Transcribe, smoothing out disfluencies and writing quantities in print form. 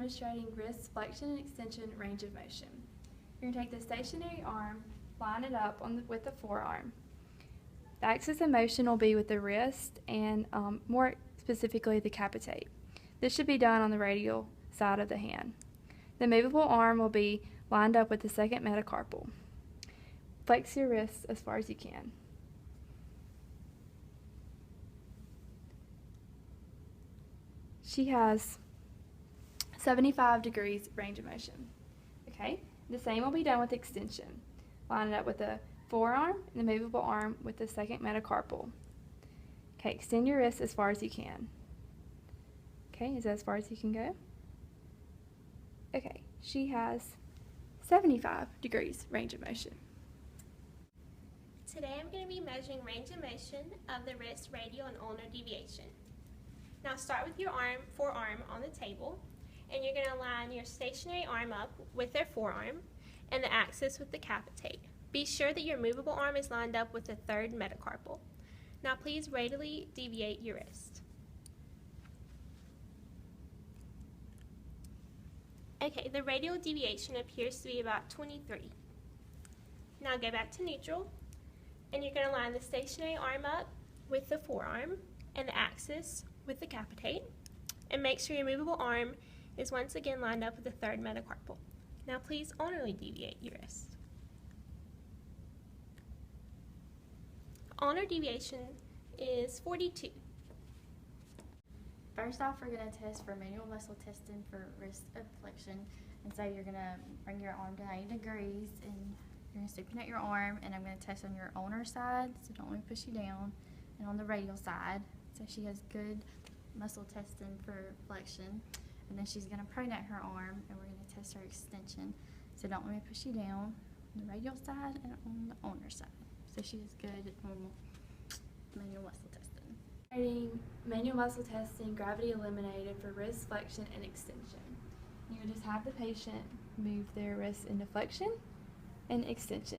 demonstrating wrist flexion and extension range of motion. You're going to take the stationary arm, line it up with the forearm. The axis of motion will be with the wrist and more specifically the capitate. This should be done on the radial side of the hand. The movable arm will be lined up with the second metacarpal. Flex your wrists as far as you can. She has 75 degrees range of motion. Okay, the same will be done with extension. Line it up with the forearm and the movable arm with the second metacarpal. Okay, extend your wrists as far as you can. Okay, is that as far as you can go? Okay, she has 75 degrees range of motion. Today I'm going to be measuring range of motion of the wrist radial and ulnar deviation. Now start with your forearm on the table, and you're going to line your stationary arm up with their forearm and the axis with the capitate. Be sure that your movable arm is lined up with the third metacarpal. Now please radially deviate your wrist. Okay, the radial deviation appears to be about 23. Now go back to neutral, and you're going to line the stationary arm up with the forearm and the axis with the capitate, and make sure your movable arm is once again lined up with the third metacarpal. Now please ulnarly deviate your wrist. Ulnar deviation is 42. First off, we're going to test for manual muscle testing for wrist flexion. And so you're going to bring your arm to 90 degrees and you're going to supinate your arm, and I'm going to test on your ulnar side, so don't let me push you down, and on the radial side. So she has good muscle testing for flexion. And then she's going to pronate her arm, and we're going to test her extension. So don't let me push you down on the radial side and on the ulnar side. So she is good at normal manual muscle testing. Manual muscle testing, gravity eliminated for wrist flexion and extension. You will just have the patient move their wrist into flexion and extension.